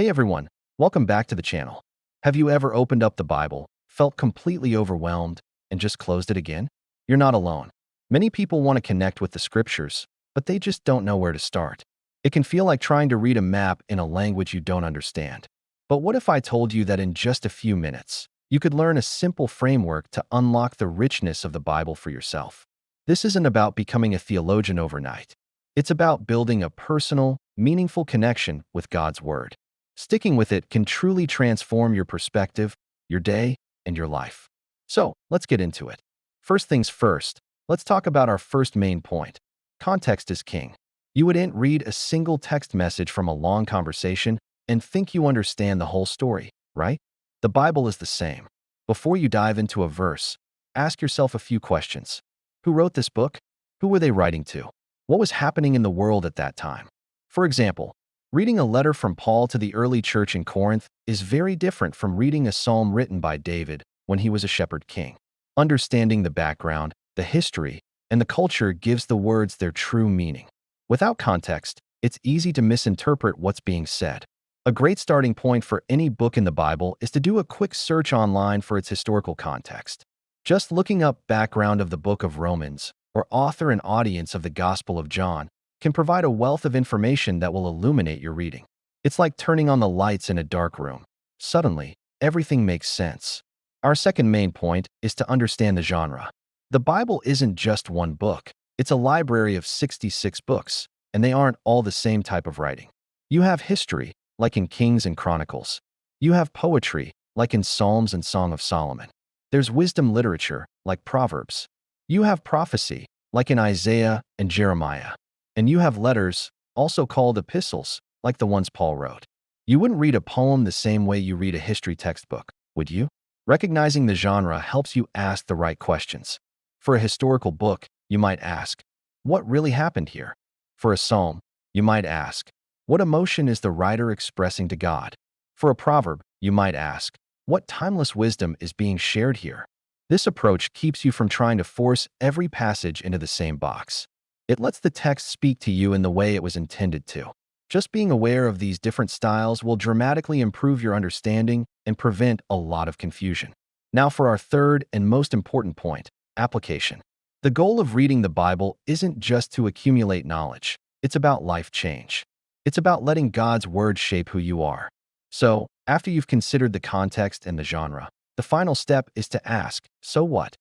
Hey everyone, welcome back to the channel. Have you ever opened up the Bible, felt completely overwhelmed, and just closed it again? You're not alone. Many people want to connect with the scriptures, but they just don't know where to start. It can feel like trying to read a map in a language you don't understand. But what if I told you that in just a few minutes, you could learn a simple framework to unlock the richness of the Bible for yourself? This isn't about becoming a theologian overnight. It's about building a personal, meaningful connection with God's Word. Sticking with it can truly transform your perspective, your day, and your life. So, let's get into it. First things first, let's talk about our first main point. Context is king. You wouldn't read a single text message from a long conversation and think you understand the whole story, right? The Bible is the same. Before you dive into a verse, ask yourself a few questions. Who wrote this book? Who were they writing to? What was happening in the world at that time? For example, reading a letter from Paul to the early church in Corinth is very different from reading a psalm written by David when he was a shepherd king. Understanding the background, the history, and the culture gives the words their true meaning. Without context, it's easy to misinterpret what's being said. A great starting point for any book in the Bible is to do a quick search online for its historical context. Just looking up background of the book of Romans or author and audience of the Gospel of John can provide a wealth of information that will illuminate your reading. It's like turning on the lights in a dark room. Suddenly, everything makes sense. Our second main point is to understand the genre. The Bible isn't just one book. It's a library of 66 books, and they aren't all the same type of writing. You have history, like in Kings and Chronicles. You have poetry, like in Psalms and Song of Solomon. There's wisdom literature, like Proverbs. You have prophecy, like in Isaiah and Jeremiah. And you have letters, also called epistles, like the ones Paul wrote. You wouldn't read a poem the same way you read a history textbook, would you? Recognizing the genre helps you ask the right questions. For a historical book, you might ask, what really happened here? For a psalm, you might ask, what emotion is the writer expressing to God? For a proverb, you might ask, what timeless wisdom is being shared here? This approach keeps you from trying to force every passage into the same box. It lets the text speak to you in the way it was intended to. Just being aware of these different styles will dramatically improve your understanding and prevent a lot of confusion. Now for our third and most important point, application. The goal of reading the Bible isn't just to accumulate knowledge. It's about life change. It's about letting God's Word shape who you are. So, after you've considered the context and the genre, the final step is to ask, so what?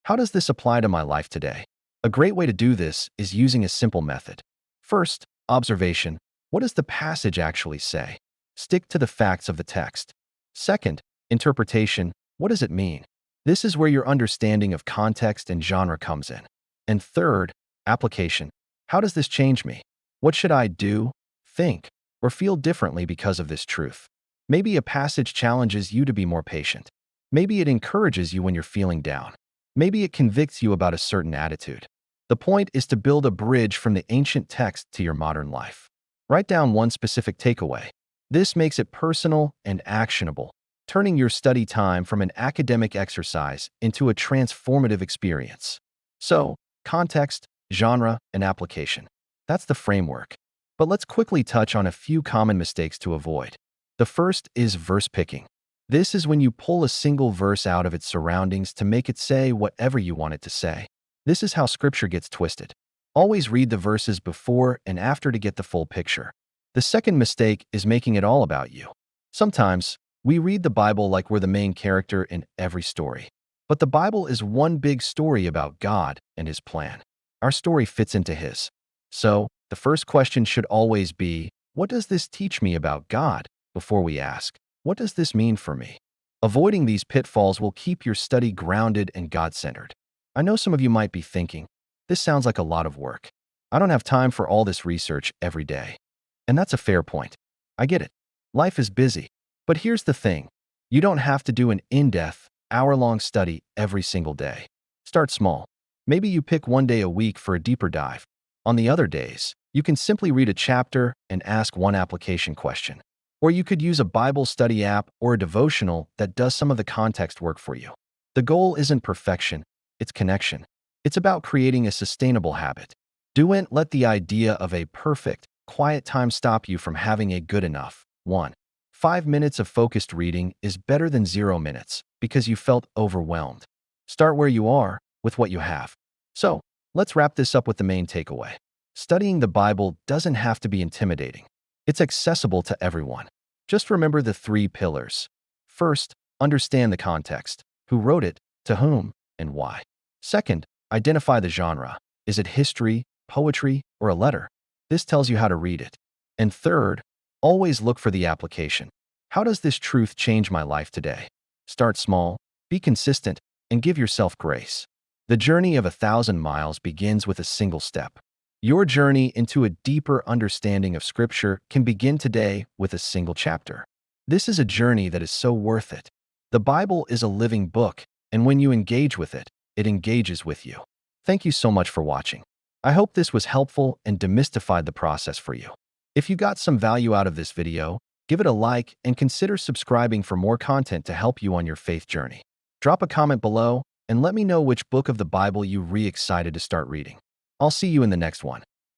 How does this apply to my life today? A great way to do this is using a simple method. First, observation. What does the passage actually say? Stick to the facts of the text. Second, interpretation. What does it mean? This is where your understanding of context and genre comes in. And third, application. How does this change me? What should I do, think, or feel differently because of this truth? Maybe a passage challenges you to be more patient. Maybe it encourages you when you're feeling down. Maybe it convicts you about a certain attitude. The point is to build a bridge from the ancient text to your modern life. Write down one specific takeaway. This makes it personal and actionable, turning your study time from an academic exercise into a transformative experience. So, context, genre, and application. That's the framework. But let's quickly touch on a few common mistakes to avoid. The first is verse picking. This is when you pull a single verse out of its surroundings to make it say whatever you want it to say. This is how scripture gets twisted. Always read the verses before and after to get the full picture. The second mistake is making it all about you. Sometimes, we read the Bible like we're the main character in every story. But the Bible is one big story about God and His plan. Our story fits into His. So, the first question should always be, what does this teach me about God? Before we ask, what does this mean for me? Avoiding these pitfalls will keep your study grounded and God-centered. I know some of you might be thinking, this sounds like a lot of work. I don't have time for all this research every day. And that's a fair point. I get it. Life is busy. But here's the thing. You don't have to do an in-depth, hour-long study every single day. Start small. Maybe you pick one day a week for a deeper dive. On the other days, you can simply read a chapter and ask one application question. Or you could use a Bible study app or a devotional that does some of the context work for you. The goal isn't perfection, it's connection. It's about creating a sustainable habit. Don't let the idea of a perfect, quiet time stop you from having a good enough one. 5 minutes of focused reading is better than 0 minutes because you felt overwhelmed. Start where you are with what you have. So, let's wrap this up with the main takeaway. Studying the Bible doesn't have to be intimidating. It's accessible to everyone. Just remember the 3 pillars. First, understand the context. Who wrote it, to whom, and why. Second, identify the genre. Is it history, poetry, or a letter? This tells you how to read it. And third, always look for the application. How does this truth change my life today? Start small, be consistent, and give yourself grace. The journey of 1,000 miles begins with a single step. Your journey into a deeper understanding of Scripture can begin today with a single chapter. This is a journey that is so worth it. The Bible is a living book, and when you engage with it, it engages with you. Thank you so much for watching. I hope this was helpful and demystified the process for you. If you got some value out of this video, give it a like and consider subscribing for more content to help you on your faith journey. Drop a comment below and let me know which book of the Bible you're excited to start reading. I'll see you in the next one.